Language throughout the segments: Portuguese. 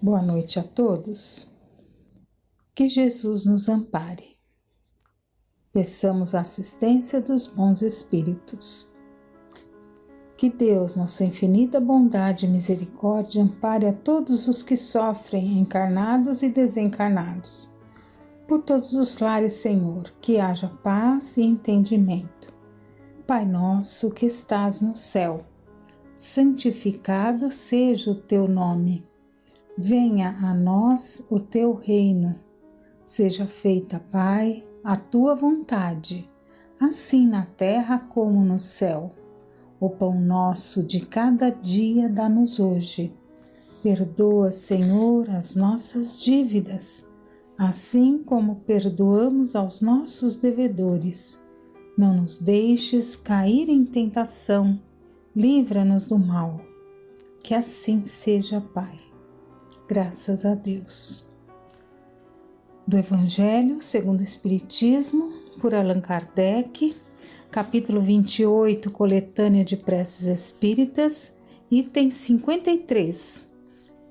Boa noite a todos. Que Jesus nos ampare. Peçamos a assistência dos bons espíritos. Que Deus, na sua infinita bondade e misericórdia, ampare a todos os que sofrem, encarnados e desencarnados. Por todos os lares, Senhor, que haja paz e entendimento. Pai nosso que estás no céu, santificado seja o teu nome. Venha a nós o teu reino. Seja feita, Pai, a tua vontade, assim na terra como no céu. O pão nosso de cada dia dá-nos hoje. Perdoa, Senhor, as nossas dívidas, assim como perdoamos aos nossos devedores. Não nos deixes cair em tentação, livra-nos do mal. Que assim seja, Pai. Graças a Deus. Do Evangelho segundo o Espiritismo, por Allan Kardec, capítulo 28, coletânea de preces espíritas, item 53,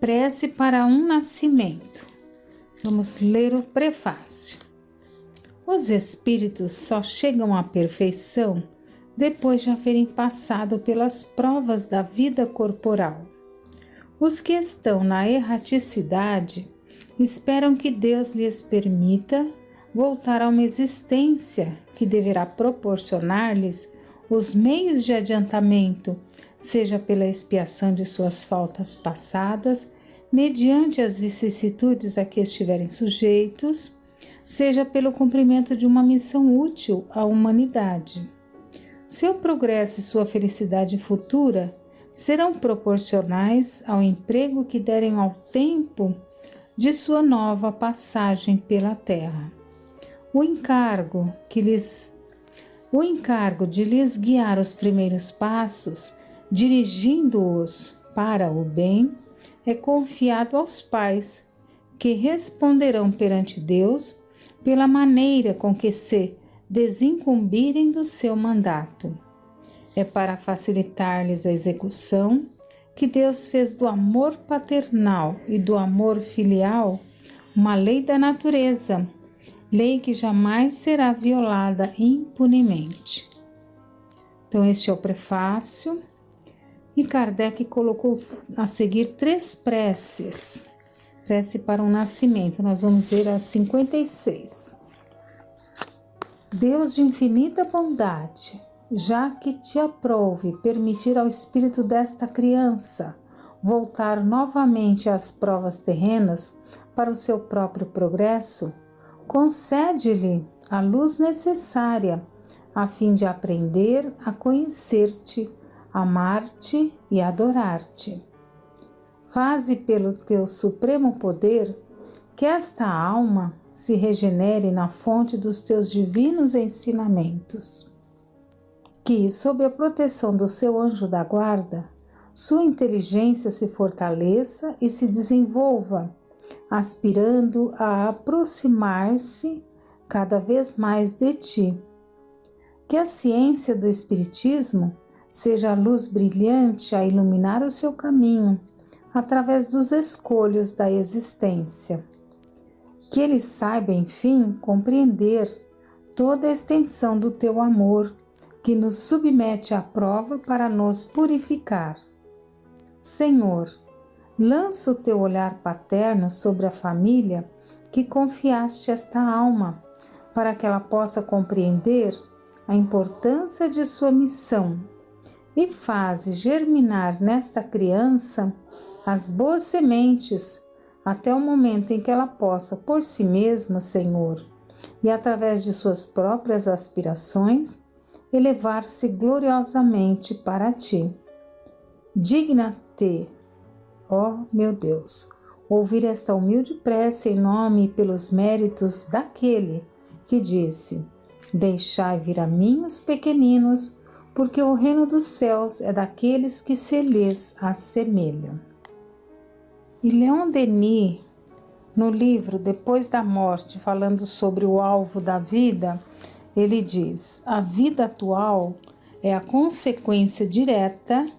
prece para um nascimento. Vamos ler o prefácio. Os espíritos só chegam à perfeição depois de haverem passado pelas provas da vida corporal. Os que estão na erraticidade esperam que Deus lhes permita voltar a uma existência que deverá proporcionar-lhes os meios de adiantamento, seja pela expiação de suas faltas passadas, mediante as vicissitudes a que estiverem sujeitos, seja pelo cumprimento de uma missão útil à humanidade. Seu progresso e sua felicidade futura serão proporcionais ao emprego que derem ao tempo de sua nova passagem pela terra. O encargo de lhes guiar os primeiros passos, dirigindo-os para o bem, é confiado aos pais, que responderão perante Deus pela maneira com que se desincumbirem do seu mandato. É para facilitar-lhes a execução que Deus fez do amor paternal e do amor filial uma lei da natureza, lei que jamais será violada impunemente. Então, este é o prefácio, e Kardec colocou a seguir 3 preces. Prece para um nascimento, nós vamos ver a 56. Deus de infinita bondade, já que te aprouve permitir ao espírito desta criança voltar novamente às provas terrenas para o seu próprio progresso, concede-lhe a luz necessária a fim de aprender a conhecer-te, amar-te e adorar-te. Faze pelo teu supremo poder que esta alma se regenere na fonte dos teus divinos ensinamentos. Que, sob a proteção do seu anjo da guarda, sua inteligência se fortaleça e se desenvolva, aspirando a aproximar-se cada vez mais de ti. Que a ciência do Espiritismo seja a luz brilhante a iluminar o seu caminho, através dos escolhos da existência. Que ele saiba, enfim, compreender toda a extensão do teu amor, que nos submete à prova para nos purificar. Senhor, lança o teu olhar paterno sobre a família que confiaste esta alma, para que ela possa compreender a importância de sua missão, e faze germinar nesta criança as boas sementes, até o momento em que ela possa, por si mesma, Senhor, e através de suas próprias aspirações, elevar-se gloriosamente para ti. Digna-te, ó meu Deus, ouvir esta humilde prece em nome e pelos méritos daquele que disse: deixai vir a mim os pequeninos, porque o reino dos céus é daqueles que se lhes assemelham. E Leon Denis, no livro Depois da Morte, falando sobre o alvo da vida, ele diz: a vida atual é a consequência direta,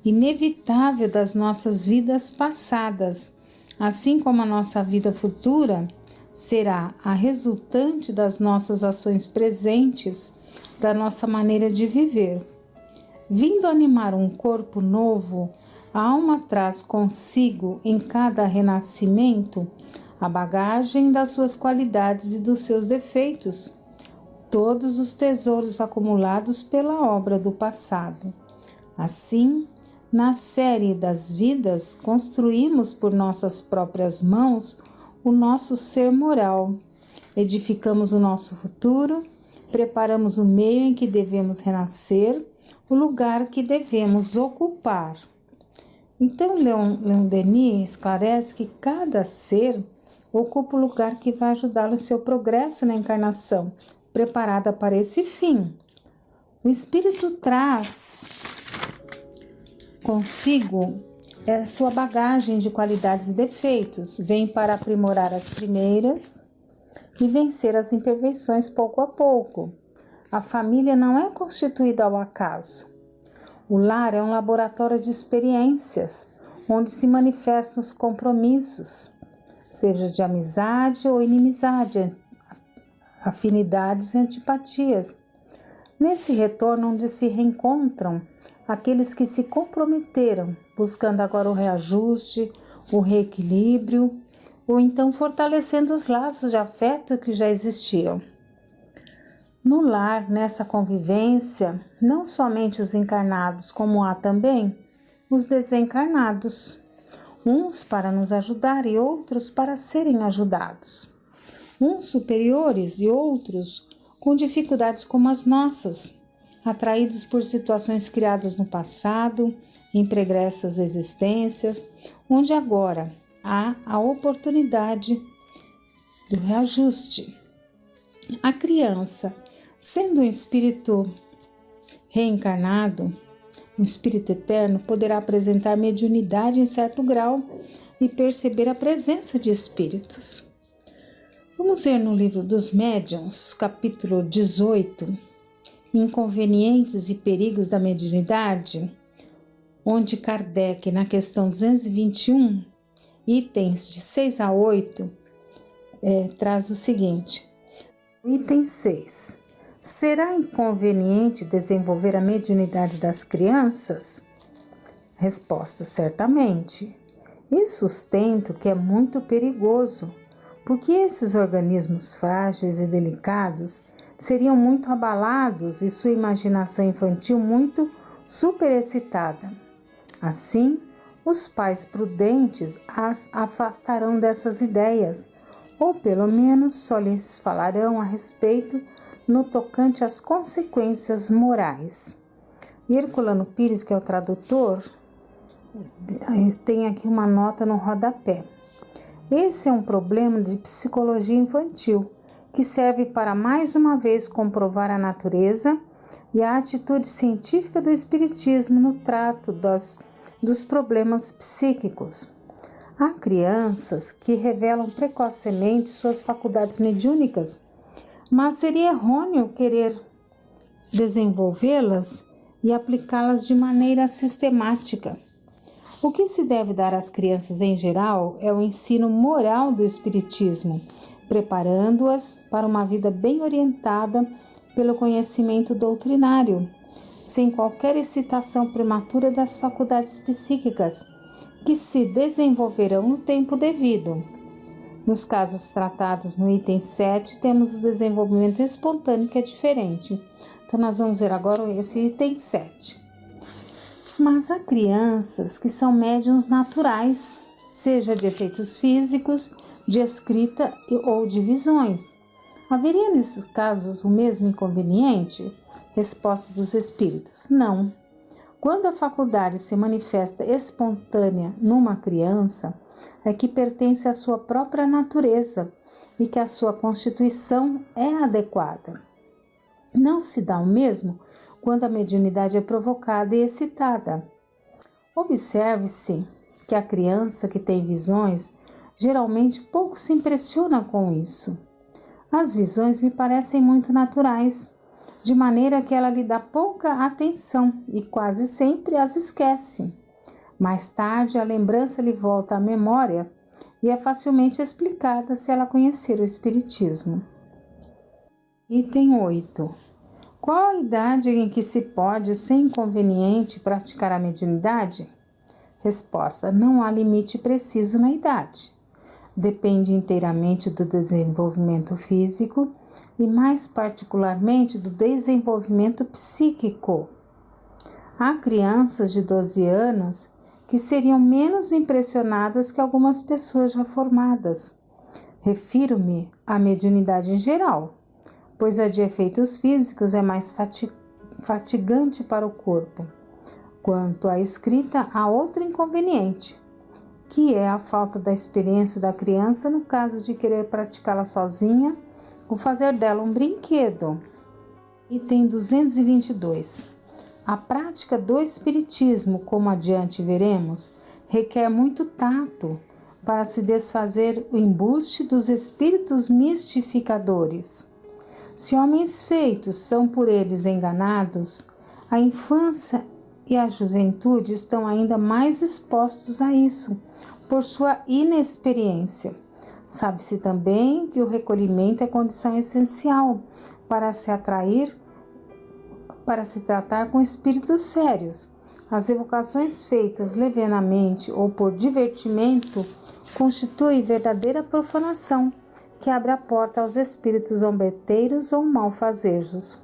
inevitável das nossas vidas passadas, assim como a nossa vida futura será a resultante das nossas ações presentes, da nossa maneira de viver. Vindo animar um corpo novo, a alma traz consigo, em cada renascimento, a bagagem das suas qualidades e dos seus defeitos, todos os tesouros acumulados pela obra do passado. Assim, na série das vidas, construímos por nossas próprias mãos o nosso ser moral, edificamos o nosso futuro, preparamos o meio em que devemos renascer, o lugar que devemos ocupar. Então, Leon Denis esclarece que cada ser ocupa o lugar que vai ajudá-lo em seu progresso na encarnação, preparada para esse fim. O espírito traz consigo sua bagagem de qualidades e defeitos, vem para aprimorar as primeiras e vencer as imperfeições pouco a pouco. A família não é constituída ao acaso. O lar é um laboratório de experiências, onde se manifestam os compromissos, seja de amizade ou inimizade, afinidades e antipatias. Nesse retorno onde se reencontram aqueles que se comprometeram, buscando agora o reajuste, o reequilíbrio, ou então fortalecendo os laços de afeto que já existiam. No lar, nessa convivência, não somente os encarnados, como há também os desencarnados, uns para nos ajudar e outros para serem ajudados, uns superiores e outros com dificuldades como as nossas, atraídos por situações criadas no passado, em pregressas existências, onde agora há a oportunidade do reajuste. A criança, sendo um espírito reencarnado, um espírito eterno, poderá apresentar mediunidade em certo grau e perceber a presença de espíritos. Vamos ver no livro dos Médiuns, capítulo 18, Inconvenientes e Perigos da Mediunidade, onde Kardec, na questão 221, itens de 6 a 8, traz o seguinte. Item 6. Será inconveniente desenvolver a mediunidade das crianças? Resposta: certamente. E sustento que é muito perigoso, porque esses organismos frágeis e delicados seriam muito abalados e sua imaginação infantil muito superexcitada. Assim, os pais prudentes as afastarão dessas ideias, ou pelo menos só lhes falarão a respeito no tocante às consequências morais. Herculano Pires, que é o tradutor, tem aqui uma nota no rodapé. Esse é um problema de psicologia infantil, que serve para mais uma vez comprovar a natureza e a atitude científica do espiritismo no trato dos problemas psíquicos. Há crianças que revelam precocemente suas faculdades mediúnicas, mas seria errôneo querer desenvolvê-las e aplicá-las de maneira sistemática. O que se deve dar às crianças em geral é o ensino moral do espiritismo, preparando-as para uma vida bem orientada pelo conhecimento doutrinário, sem qualquer excitação prematura das faculdades psíquicas, que se desenvolverão no tempo devido. Nos casos tratados no item 7, temos o desenvolvimento espontâneo, que é diferente. Então, nós vamos ver agora esse item 7. Mas há crianças que são médiuns naturais, seja de efeitos físicos, de escrita ou de visões. Haveria nesses casos o mesmo inconveniente? Resposta dos espíritos: não. Quando a faculdade se manifesta espontânea numa criança, é que pertence à sua própria natureza e que a sua constituição é adequada. Não se dá o mesmo quando a mediunidade é provocada e excitada. Observe-se que a criança que tem visões geralmente pouco se impressiona com isso. As visões lhe parecem muito naturais, de maneira que ela lhe dá pouca atenção e quase sempre as esquece. Mais tarde, a lembrança lhe volta à memória e é facilmente explicada se ela conhecer o Espiritismo. Item 8. Qual a idade em que se pode, sem inconveniente, praticar a mediunidade? Resposta: não há limite preciso na idade. Depende inteiramente do desenvolvimento físico e, mais particularmente, do desenvolvimento psíquico. Há crianças de 12 anos que seriam menos impressionadas que algumas pessoas já formadas. Refiro-me à mediunidade em geral, pois a de efeitos físicos é mais fatigante para o corpo. Quanto à escrita, há outro inconveniente, que é a falta da experiência da criança no caso de querer praticá-la sozinha ou fazer dela um brinquedo. Item 222. A prática do espiritismo, como adiante veremos, requer muito tato para se desfazer o embuste dos espíritos mistificadores. Se homens feitos são por eles enganados, a infância e a juventude estão ainda mais expostos a isso, por sua inexperiência. Sabe-se também que o recolhimento é condição essencial para se tratar com espíritos sérios. As evocações feitas levianamente ou por divertimento constituem verdadeira profanação, que abre a porta aos espíritos zombeteiros ou malfazejos.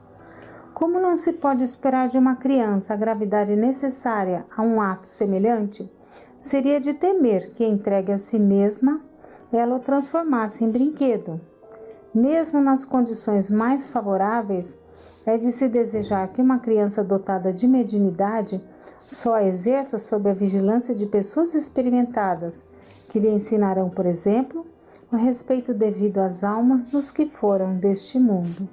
Como não se pode esperar de uma criança a gravidade necessária a um ato semelhante, seria de temer que, entregue a si mesma, ela o transformasse em brinquedo. Mesmo nas condições mais favoráveis, é de se desejar que uma criança dotada de mediunidade só a exerça sob a vigilância de pessoas experimentadas, que lhe ensinarão, por exemplo, o respeito devido às almas dos que foram deste mundo.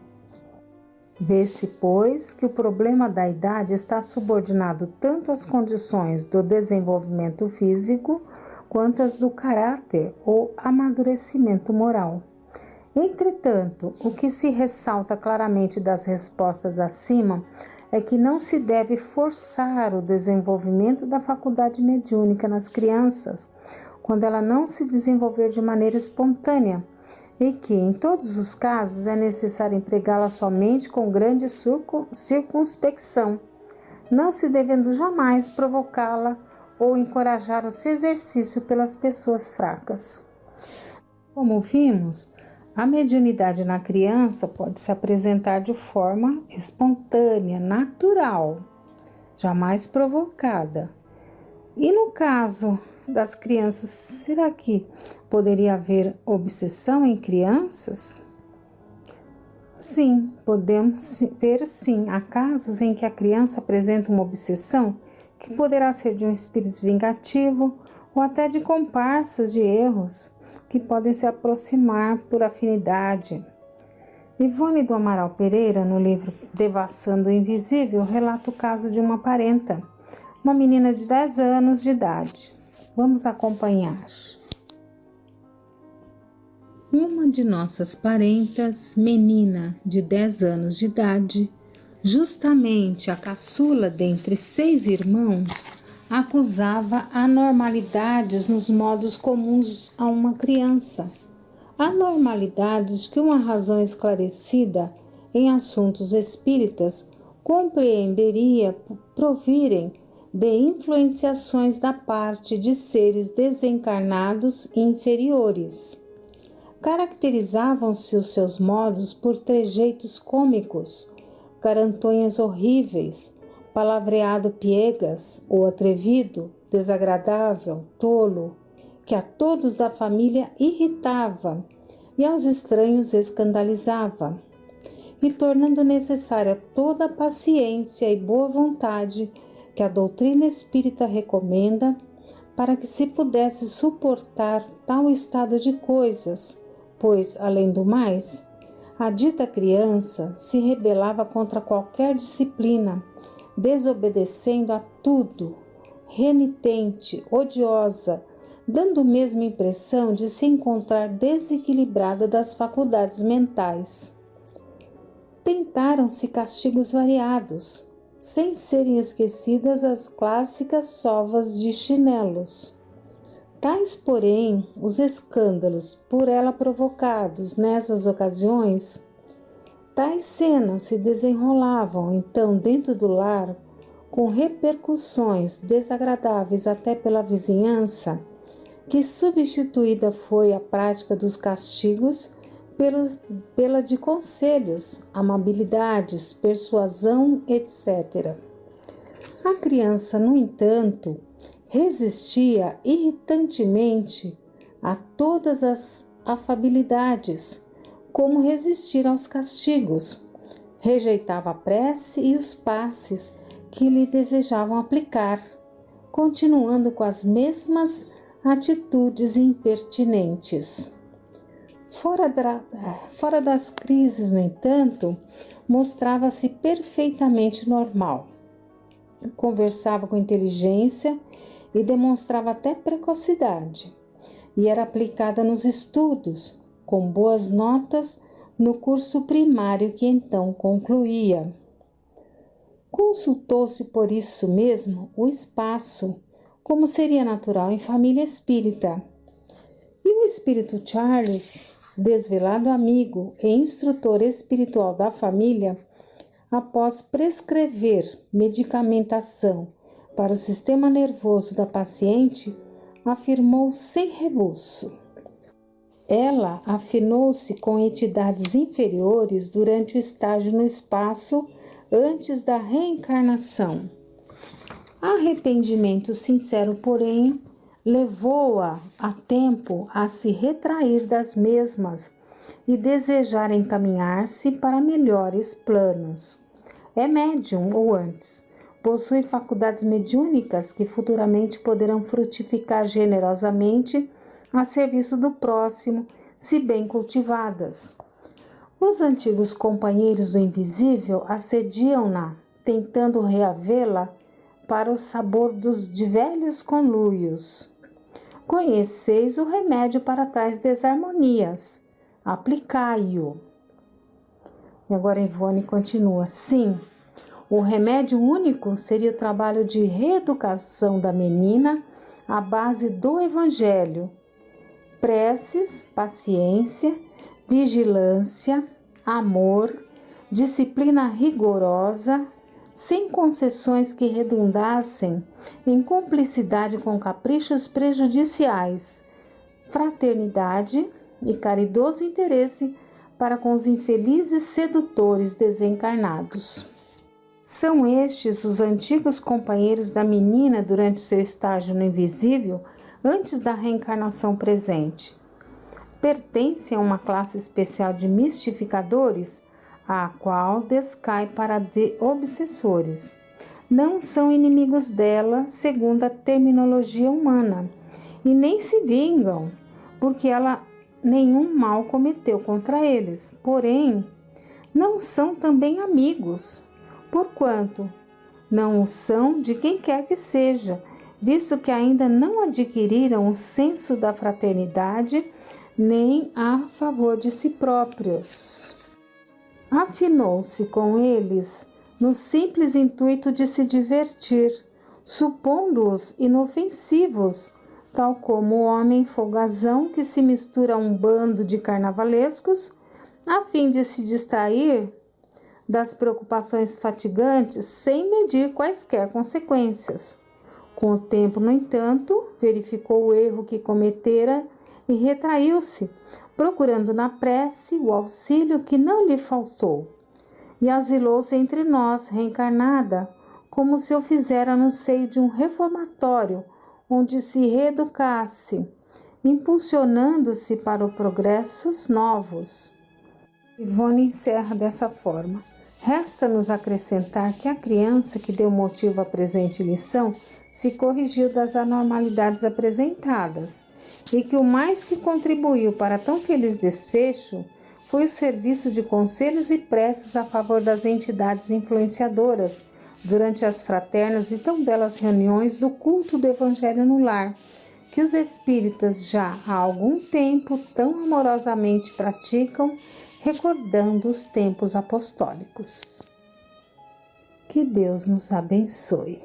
Vê-se, pois, que o problema da idade está subordinado tanto às condições do desenvolvimento físico quanto às do caráter ou amadurecimento moral. Entretanto, o que se ressalta claramente das respostas acima é que não se deve forçar o desenvolvimento da faculdade mediúnica nas crianças, quando ela não se desenvolver de maneira espontânea, e que, em todos os casos, é necessário empregá-la somente com grande circunspecção, não se devendo jamais provocá-la ou encorajar o seu exercício pelas pessoas fracas. Como vimos, a mediunidade na criança pode se apresentar de forma espontânea, natural, jamais provocada. E no caso das crianças, será que poderia haver obsessão em crianças? Sim, podemos ver sim. Há casos em que a criança apresenta uma obsessão que poderá ser de um espírito vingativo ou até de comparsas de erros que podem se aproximar por afinidade. Ivone do Amaral Pereira, no livro Devassando o Invisível, relata o caso de uma parenta, uma menina de 10 anos de idade. Vamos acompanhar. Uma de nossas parentas, menina de 10 anos de idade, justamente a caçula dentre 6 irmãos, acusava anormalidades nos modos comuns a uma criança. Anormalidades que uma razão esclarecida em assuntos espíritas compreenderia provirem de influenciações da parte de seres desencarnados e inferiores. Caracterizavam-se os seus modos por trejeitos cômicos, carantonhas horríveis, palavreado piegas ou atrevido, desagradável, tolo, que a todos da família irritava e aos estranhos escandalizava, e tornando necessária toda a paciência e boa vontade que a doutrina espírita recomenda para que se pudesse suportar tal estado de coisas, pois, além do mais, a dita criança se rebelava contra qualquer disciplina, desobedecendo a tudo, renitente, odiosa, dando mesmo a impressão de se encontrar desequilibrada das faculdades mentais. Tentaram-se castigos variados, sem serem esquecidas as clássicas sovas de chinelos. Tais, porém, os escândalos por ela provocados nessas ocasiões, tais cenas se desenrolavam então dentro do lar, com repercussões desagradáveis até pela vizinhança, que substituída foi a prática dos castigos pela de conselhos, amabilidades, persuasão, etc. A criança, no entanto, resistia irritantemente a todas as afabilidades, como resistir aos castigos. Rejeitava a prece e os passes que lhe desejavam aplicar, continuando com as mesmas atitudes impertinentes. Fora das crises, no entanto, mostrava-se perfeitamente normal. Conversava com inteligência e demonstrava até precocidade, e era aplicada nos estudos, com boas notas no curso primário que então concluía. Consultou-se por isso mesmo o espaço, como seria natural em família espírita. E o espírito Charles, desvelado amigo e instrutor espiritual da família, após prescrever medicamentação para o sistema nervoso da paciente, afirmou sem rebuço: ela afinou-se com entidades inferiores durante o estágio no espaço antes da reencarnação. Arrependimento sincero, porém, levou-a a tempo a se retrair das mesmas e desejar encaminhar-se para melhores planos. É médium, ou antes, possui faculdades mediúnicas que futuramente poderão frutificar generosamente a serviço do próximo, se bem cultivadas. Os antigos companheiros do invisível assediam-na, tentando reavê-la para o sabor de velhos conluios. Conheceis o remédio para tais desarmonias. Aplicai-o. E agora Ivone continua. Sim, o remédio único seria o trabalho de reeducação da menina à base do Evangelho. Preces, paciência, vigilância, amor, disciplina rigorosa, sem concessões que redundassem em cumplicidade com caprichos prejudiciais, fraternidade e caridoso interesse para com os infelizes sedutores desencarnados. São estes os antigos companheiros da menina durante seu estágio no invisível, antes da reencarnação presente. Pertencem a uma classe especial de mistificadores, a qual descai para de obsessores. Não são inimigos dela, segundo a terminologia humana, e nem se vingam, porque ela nenhum mal cometeu contra eles. Porém, não são também amigos, porquanto não o são de quem quer que seja, visto que ainda não adquiriram o senso da fraternidade, nem a favor de si próprios. Afinou-se com eles no simples intuito de se divertir, supondo-os inofensivos, tal como o homem folgazão que se mistura a um bando de carnavalescos, a fim de se distrair das preocupações fatigantes sem medir quaisquer consequências. Com o tempo, no entanto, verificou o erro que cometera e retraiu-se, procurando na prece o auxílio que não lhe faltou, e asilou-se entre nós, reencarnada, como se o fizera no seio de um reformatório, onde se reeducasse, impulsionando-se para os progressos novos. Ivone encerra dessa forma. Resta-nos acrescentar que a criança que deu motivo à presente lição se corrigiu das anormalidades apresentadas e que o mais que contribuiu para tão feliz desfecho foi o serviço de conselhos e preces a favor das entidades influenciadoras durante as fraternas e tão belas reuniões do culto do Evangelho no lar, que os espíritas já há algum tempo tão amorosamente praticam, recordando os tempos apostólicos. Que Deus nos abençoe.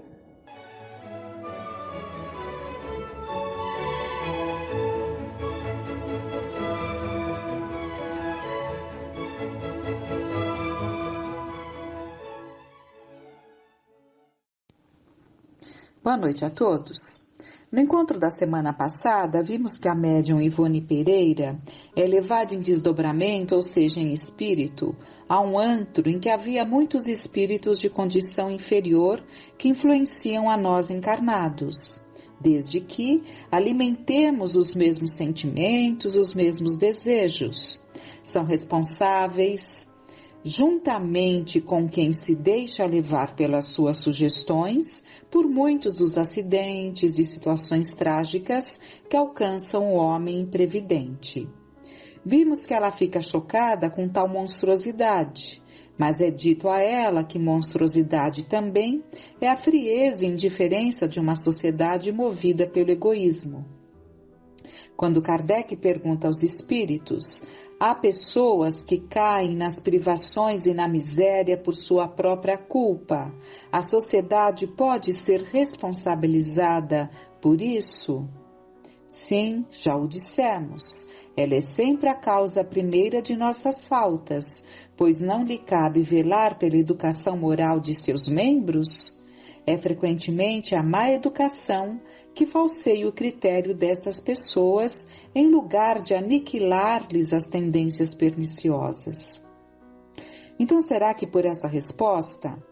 Boa noite a todos. No encontro da semana passada, vimos que a médium Ivone Pereira é levada em desdobramento, ou seja, em espírito, a um antro em que havia muitos espíritos de condição inferior que influenciam a nós encarnados, desde que alimentemos os mesmos sentimentos, os mesmos desejos. São responsáveis, juntamente com quem se deixa levar pelas suas sugestões, por muitos dos acidentes e situações trágicas que alcançam o homem imprevidente. Vimos que ela fica chocada com tal monstruosidade, mas é dito a ela que monstruosidade também é a frieza e indiferença de uma sociedade movida pelo egoísmo. Quando Kardec pergunta aos espíritos: há pessoas que caem nas privações e na miséria por sua própria culpa. A sociedade pode ser responsabilizada por isso? Sim, já o dissemos. Ela é sempre a causa primeira de nossas faltas, pois não lhe cabe velar pela educação moral de seus membros? É frequentemente a má educação que falseia o critério dessas pessoas em lugar de aniquilar-lhes as tendências perniciosas. Então, será que por essa resposta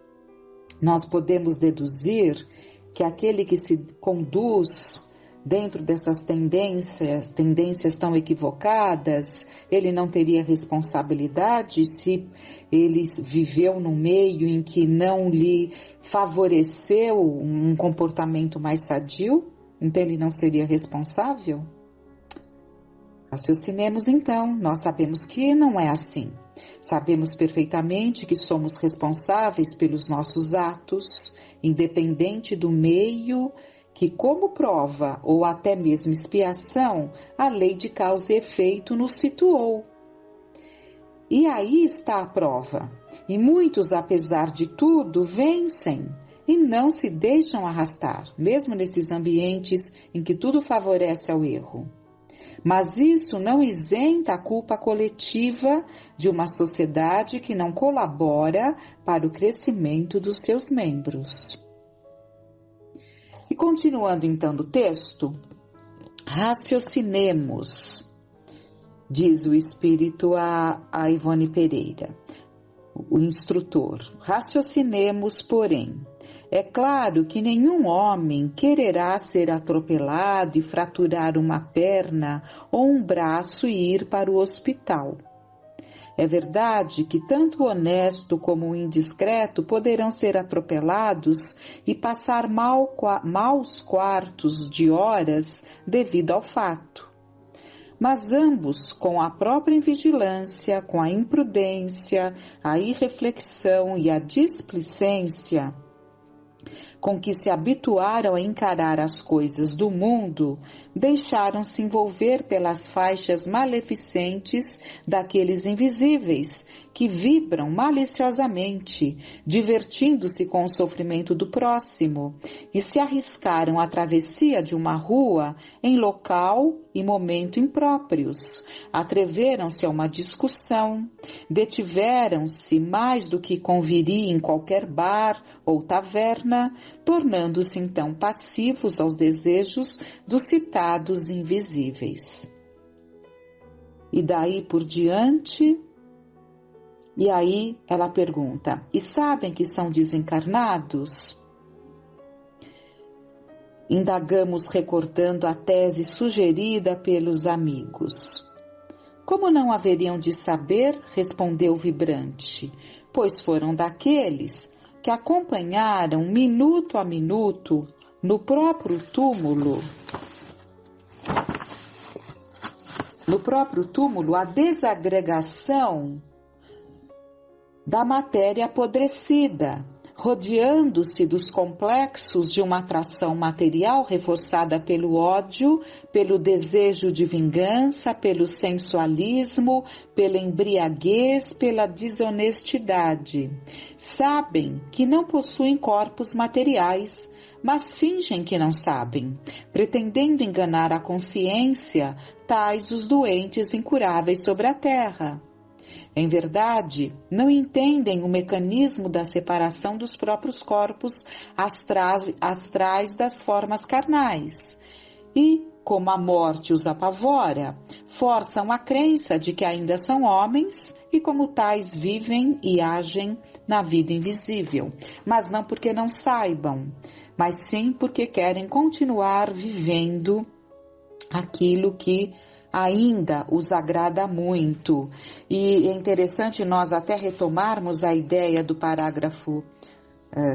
nós podemos deduzir que aquele que se conduz dentro dessas tendências tão equivocadas, ele não teria responsabilidade se ele viveu num meio em que não lhe favoreceu um comportamento mais sadio? Então ele não seria responsável? Raciocinemos então, nós sabemos que não é assim. Sabemos perfeitamente que somos responsáveis pelos nossos atos, independente do meio que, como prova ou até mesmo expiação, a lei de causa e efeito nos situou. E aí está a prova. E muitos, apesar de tudo, vencem e não se deixam arrastar, mesmo nesses ambientes em que tudo favorece ao erro. Mas isso não isenta a culpa coletiva de uma sociedade que não colabora para o crescimento dos seus membros. E continuando então do texto, raciocinemos, diz o Espírito a Ivone Pereira, o instrutor. Raciocinemos, porém. É claro que nenhum homem quererá ser atropelado e fraturar uma perna ou um braço e ir para o hospital. É verdade que tanto o honesto como o indiscreto poderão ser atropelados e passar maus quartos de horas devido ao fato. Mas ambos, com a própria invigilância, com a imprudência, a irreflexão e a displicência, com que se habituaram a encarar as coisas do mundo, deixaram-se envolver pelas faixas maleficentes daqueles invisíveis que vibram maliciosamente, divertindo-se com o sofrimento do próximo, e se arriscaram à travessia de uma rua em local e momento impróprios, atreveram-se a uma discussão, detiveram-se mais do que conviria em qualquer bar ou taverna, tornando-se então passivos aos desejos dos citados invisíveis. E daí por diante, e aí ela pergunta: e sabem que são desencarnados? Indagamos recordando a tese sugerida pelos amigos. Como não haveriam de saber, respondeu Vibrante, pois foram daqueles que acompanharam minuto a minuto no próprio túmulo a desagregação da matéria apodrecida, rodeando-se dos complexos de uma atração material reforçada pelo ódio, pelo desejo de vingança, pelo sensualismo, pela embriaguez, pela desonestidade. Sabem que não possuem corpos materiais, mas fingem que não sabem, pretendendo enganar a consciência, tais os doentes incuráveis sobre a terra. Em verdade, não entendem o mecanismo da separação dos próprios corpos astrais das formas carnais. E, como a morte os apavora, forçam a crença de que ainda são homens e, como tais, vivem e agem na vida invisível, mas não porque não saibam, mas sim porque querem continuar vivendo aquilo que ainda os agrada muito. E é interessante nós até retomarmos a ideia do parágrafo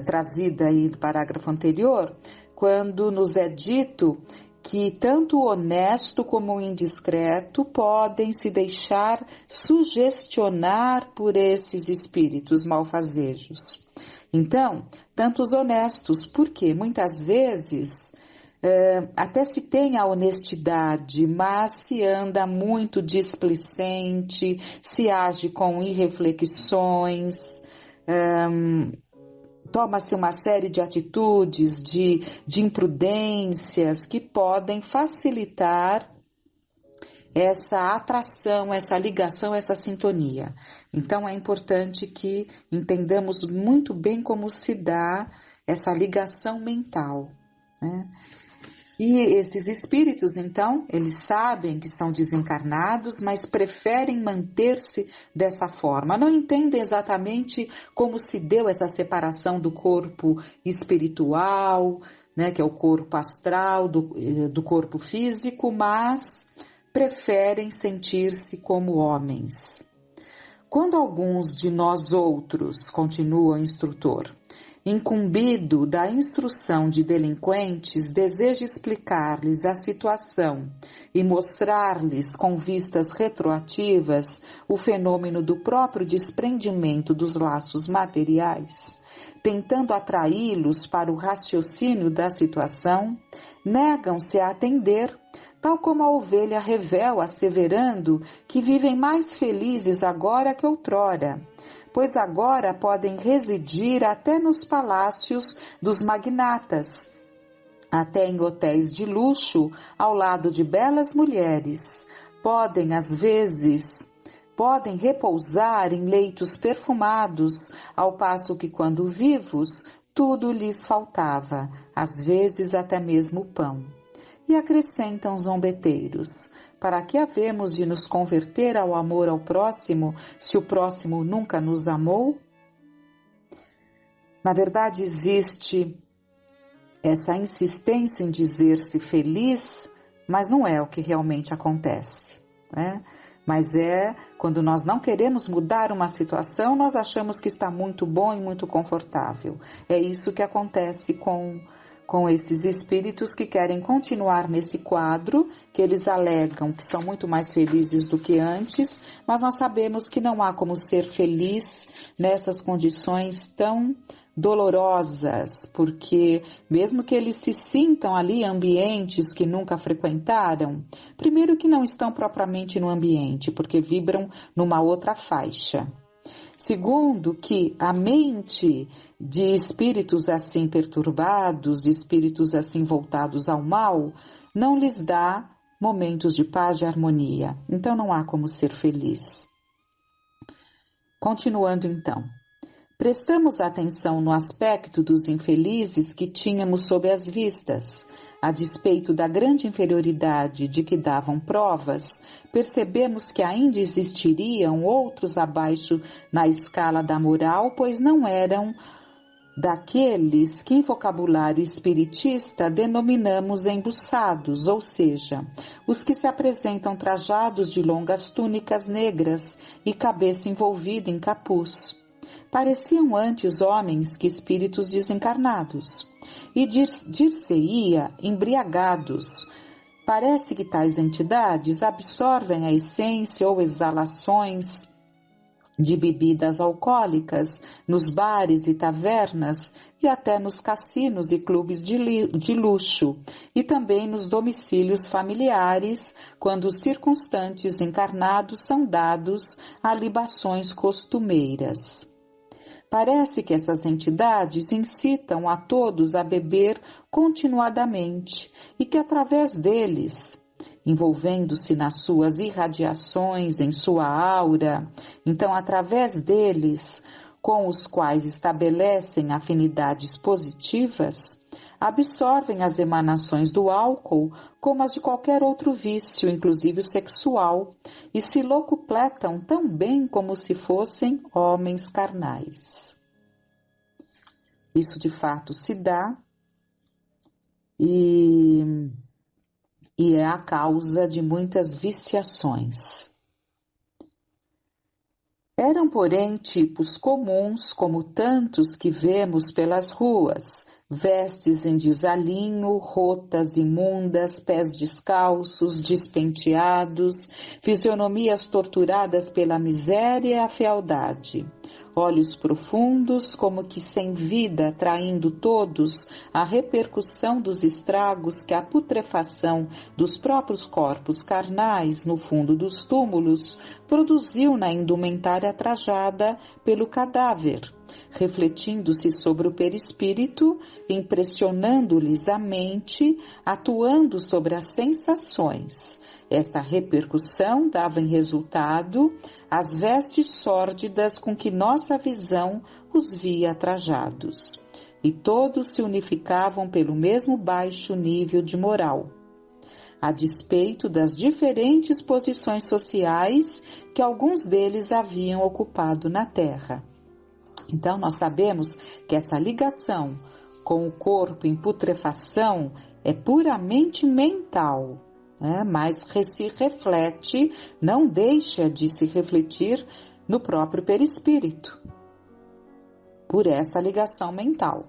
trazida aí do parágrafo anterior, quando nos é dito que tanto o honesto como o indiscreto podem se deixar sugestionar por esses espíritos malfazejos. Então, tanto os honestos, porque muitas vezes até se tem a honestidade, mas se anda muito displicente, se age com irreflexões, toma-se uma série de atitudes, de imprudências que podem facilitar essa atração, essa ligação, essa sintonia. Então é importante que entendamos muito bem como se dá essa ligação mental, né? E esses espíritos, então, eles sabem que são desencarnados, mas preferem manter-se dessa forma. Não entendem exatamente como se deu essa separação do corpo espiritual, né, que é o corpo astral, do corpo físico, mas preferem sentir-se como homens. Quando alguns de nós outros, continua o instrutor, incumbido da instrução de delinquentes, deseja explicar-lhes a situação e mostrar-lhes com vistas retroativas o fenômeno do próprio desprendimento dos laços materiais, tentando atraí-los para o raciocínio da situação, negam-se a atender, tal como a ovelha revel asseverando que vivem mais felizes agora que outrora, pois agora podem residir até nos palácios dos magnatas, até em hotéis de luxo, ao lado de belas mulheres. Podem repousar em leitos perfumados, ao passo que quando vivos, tudo lhes faltava, às vezes até mesmo o pão. E acrescentam zombeteiros: para que havemos de nos converter ao amor ao próximo, se o próximo nunca nos amou? Na verdade, existe essa insistência em dizer-se feliz, mas não é o que realmente acontece, né? Mas é quando nós não queremos mudar uma situação, nós achamos que está muito bom e muito confortável. É isso que acontece com esses espíritos que querem continuar nesse quadro, que eles alegam que são muito mais felizes do que antes, mas nós sabemos que não há como ser feliz nessas condições tão dolorosas, porque mesmo que eles se sintam ali em ambientes que nunca frequentaram, primeiro que não estão propriamente no ambiente, porque vibram numa outra faixa. Segundo, que a mente de espíritos assim perturbados, de espíritos assim voltados ao mal, não lhes dá momentos de paz, de harmonia. Então não há como ser feliz. Continuando então. Prestamos atenção no aspecto dos infelizes que tínhamos sob as vistas. A despeito da grande inferioridade de que davam provas, percebemos que ainda existiriam outros abaixo na escala da moral, pois não eram daqueles que em vocabulário espiritista denominamos embuçados, ou seja, os que se apresentam trajados de longas túnicas negras e cabeça envolvida em capuz. Pareciam antes homens que espíritos desencarnados, e dir-se-ia embriagados. Parece que tais entidades absorvem a essência ou exalações de bebidas alcoólicas nos bares e tavernas e até nos cassinos e clubes de luxo, e também nos domicílios familiares, quando os circunstantes encarnados são dados a libações costumeiras. Parece que essas entidades incitam a todos a beber continuadamente e que através deles, envolvendo-se nas suas irradiações, em sua aura. Então, através deles, com os quais estabelecem afinidades positivas, absorvem as emanações do álcool como as de qualquer outro vício, inclusive o sexual, e se locupletam tão bem como se fossem homens carnais. Isso de fato se dá e é a causa de muitas viciações. Eram, porém, tipos comuns, como tantos que vemos pelas ruas, vestes em desalinho, rotas imundas, pés descalços, despenteados, fisionomias torturadas pela miséria e a fealdade, olhos profundos como que sem vida, traindo todos a repercussão dos estragos que a putrefação dos próprios corpos carnais no fundo dos túmulos produziu na indumentária trajada pelo cadáver, refletindo-se sobre o perispírito, impressionando-lhes a mente, atuando sobre as sensações. Esta repercussão dava em resultado as vestes sórdidas com que nossa visão os via trajados, e todos se unificavam pelo mesmo baixo nível de moral, a despeito das diferentes posições sociais que alguns deles haviam ocupado na terra. Então, nós sabemos que essa ligação com o corpo em putrefação é puramente mental, mas se reflete, não deixa de se refletir no próprio perispírito, por essa ligação mental.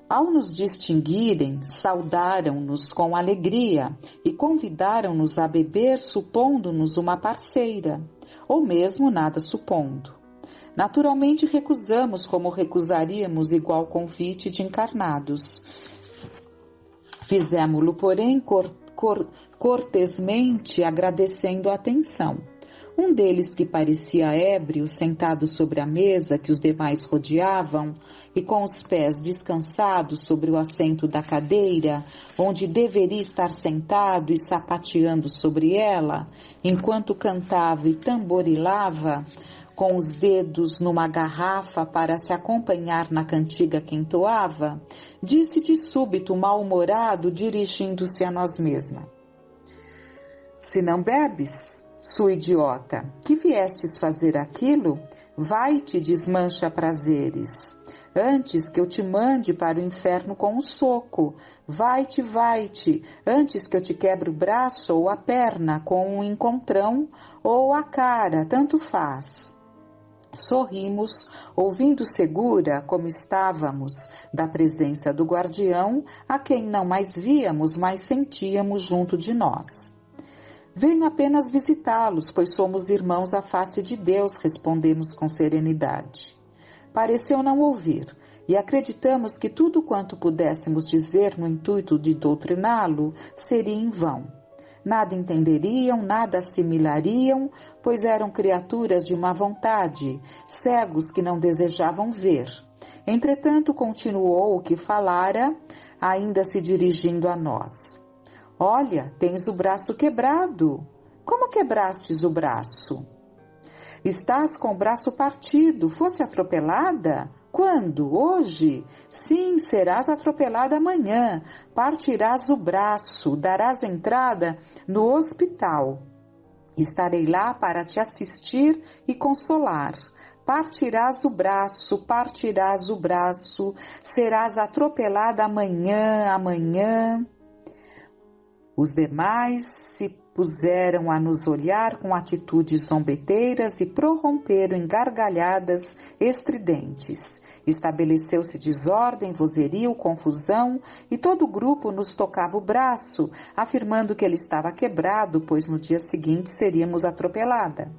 Ao nos distinguirem, saudaram-nos com alegria e convidaram-nos a beber, supondo-nos uma parceira, ou mesmo nada supondo. Naturalmente recusamos como recusaríamos igual convite de encarnados. Fizemo-lo, porém, cortesmente agradecendo a atenção. Um deles, que parecia ébrio, sentado sobre a mesa que os demais rodeavam e com os pés descansados sobre o assento da cadeira, onde deveria estar sentado e sapateando sobre ela, enquanto cantava e tamborilava, com os dedos numa garrafa para se acompanhar na cantiga que entoava, disse de súbito, mal-humorado, dirigindo-se a nós mesmos: Se não bebes, sua idiota, que viestes fazer aquilo? Vai-te, desmancha prazeres. Antes que eu te mande para o inferno com um soco. Vai-te, vai-te, antes que eu te quebre o braço ou a perna com um encontrão ou a cara, tanto faz. Sorrimos, ouvindo segura, como estávamos, da presença do guardião, a quem não mais víamos, mas sentíamos junto de nós. Venho apenas visitá-los, pois somos irmãos à face de Deus, respondemos com serenidade. Pareceu não ouvir, e acreditamos que tudo quanto pudéssemos dizer no intuito de doutriná-lo seria em vão. Nada entenderiam, nada assimilariam, pois eram criaturas de má vontade, cegos que não desejavam ver. Entretanto, continuou o que falara, ainda se dirigindo a nós. Olha, tens o braço quebrado. Como quebrastes o braço? Estás com o braço partido. Fosse atropelada? Quando? Hoje? Sim, serás atropelada amanhã. Partirás o braço, darás entrada no hospital. Estarei lá para te assistir e consolar. Partirás o braço, serás atropelada amanhã. Os demais se puseram a nos olhar com atitudes zombeteiras e prorromperam em gargalhadas estridentes. Estabeleceu-se desordem, vozerio, confusão, e todo o grupo nos tocava o braço, afirmando que ele estava quebrado, pois no dia seguinte seríamos atropelada.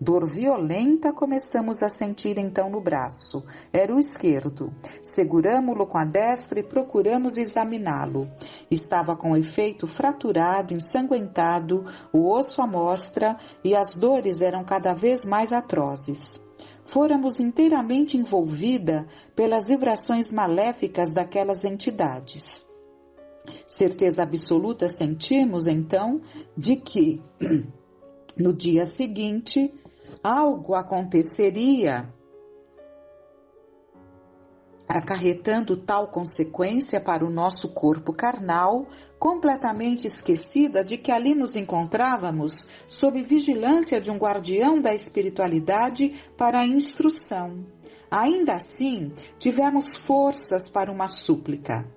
Dor violenta começamos a sentir então no braço. Era o esquerdo. Seguramo-lo com a destra e procuramos examiná-lo. Estava com efeito fraturado, ensanguentado, o osso à mostra, e as dores eram cada vez mais atrozes. Fôramos inteiramente envolvida pelas vibrações maléficas daquelas entidades. Certeza absoluta sentimos, então, de que no dia seguinte algo aconteceria, acarretando tal consequência para o nosso corpo carnal, completamente esquecida de que ali nos encontrávamos sob vigilância de um guardião da espiritualidade para a instrução. Ainda assim, tivemos forças para uma súplica.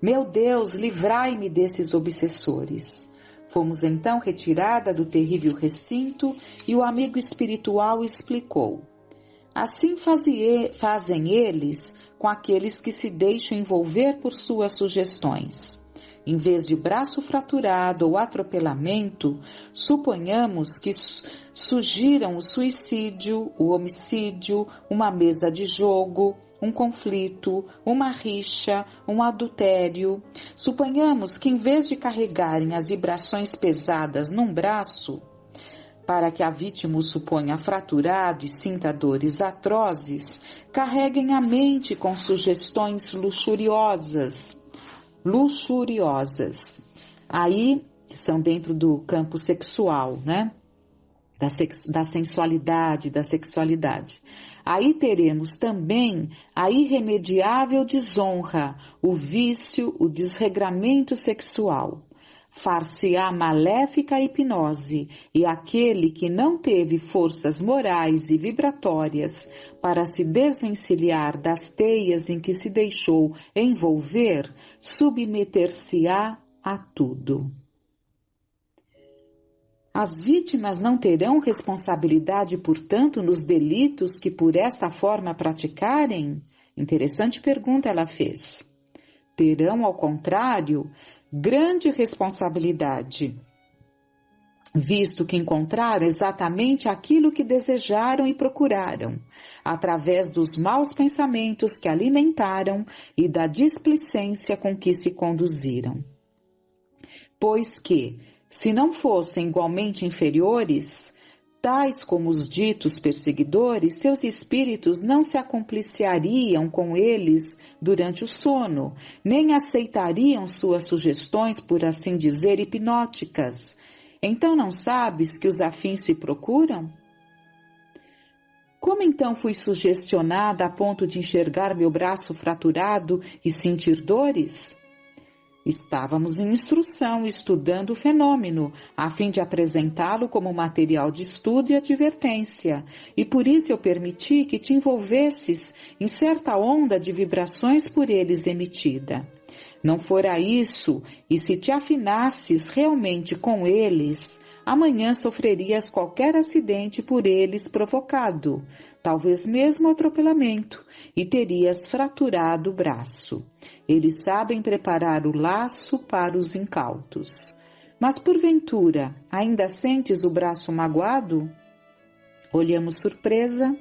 Meu Deus, livrai-me desses obsessores. Fomos então retirada do terrível recinto e o amigo espiritual explicou. Assim fazem eles com aqueles que se deixam envolver por suas sugestões. Em vez de braço fraturado ou atropelamento, suponhamos que sugiram o suicídio, o homicídio, uma mesa de jogo, um conflito, uma rixa, um adultério. Suponhamos que em vez de carregarem as vibrações pesadas num braço, para que a vítima o suponha fraturado e sinta dores atrozes, carreguem a mente com sugestões luxuriosas. Aí são dentro do campo sexual, né? Da sensualidade, da sexualidade. Aí teremos também a irremediável desonra, o vício, o desregramento sexual. Far-se-á maléfica hipnose, e aquele que não teve forças morais e vibratórias para se desvencilhar das teias em que se deixou envolver, submeter-se-á a tudo. As vítimas não terão responsabilidade, portanto, nos delitos que por esta forma praticarem? Interessante pergunta ela fez. Terão, ao contrário, grande responsabilidade, visto que encontraram exatamente aquilo que desejaram e procuraram, através dos maus pensamentos que alimentaram e da displicência com que se conduziram. Pois que, se não fossem igualmente inferiores, tais como os ditos perseguidores, seus espíritos não se acompliciariam com eles durante o sono, nem aceitariam suas sugestões, por assim dizer, hipnóticas. Então não sabes que os afins se procuram? Como então fui sugestionada a ponto de enxergar meu braço fraturado e sentir dores? Estávamos em instrução, estudando o fenômeno, a fim de apresentá-lo como material de estudo e advertência, e por isso eu permiti que te envolvesses em certa onda de vibrações por eles emitida. Não fora isso, e se te afinasses realmente com eles, amanhã sofrerias qualquer acidente por eles provocado, talvez mesmo atropelamento, e terias fraturado o braço. Eles sabem preparar o laço para os incautos. Mas, porventura, ainda sentes o braço magoado? Olhamos surpresa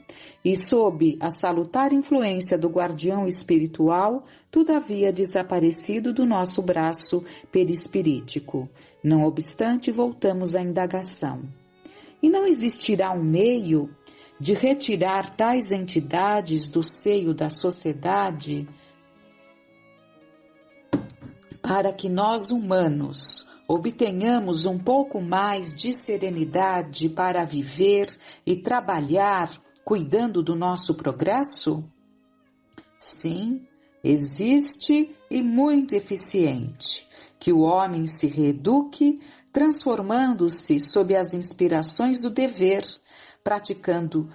e, sob a salutar influência do guardião espiritual, tudo havia desaparecido do nosso braço perispirítico. Não obstante, voltamos à indagação. E não existirá um meio de retirar tais entidades do seio da sociedade para que nós humanos obtenhamos um pouco mais de serenidade para viver e trabalhar cuidando do nosso progresso? Sim, existe e muito eficiente, que o homem se reeduque, transformando-se sob as inspirações do dever, praticando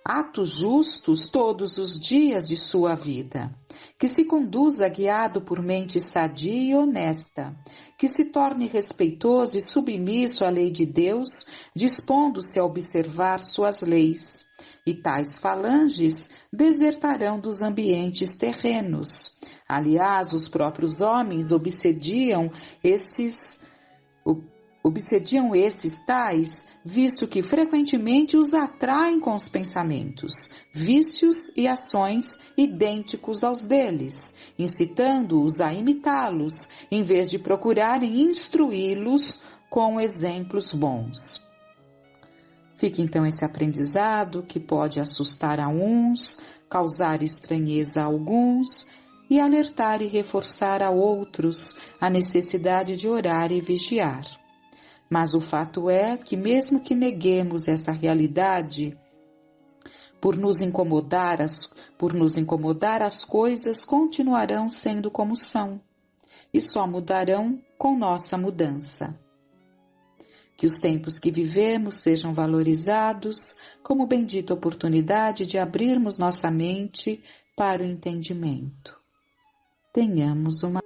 atos justos todos os dias de sua vida, que se conduza guiado por mente sadia e honesta, que se torne respeitoso e submisso à lei de Deus, dispondo-se a observar suas leis, e tais falanges desertarão dos ambientes terrenos. Aliás, os próprios homens obsediam esses tais, visto que frequentemente os atraem com os pensamentos, vícios e ações idênticos aos deles, incitando-os a imitá-los, em vez de procurarem instruí-los com exemplos bons. Fica então esse aprendizado que pode assustar a uns, causar estranheza a alguns, e alertar e reforçar a outros a necessidade de orar e vigiar. Mas o fato é que, mesmo que neguemos essa realidade, por nos incomodar, as coisas continuarão sendo como são e só mudarão com nossa mudança. Que os tempos que vivemos sejam valorizados como bendita oportunidade de abrirmos nossa mente para o entendimento. Tenhamos uma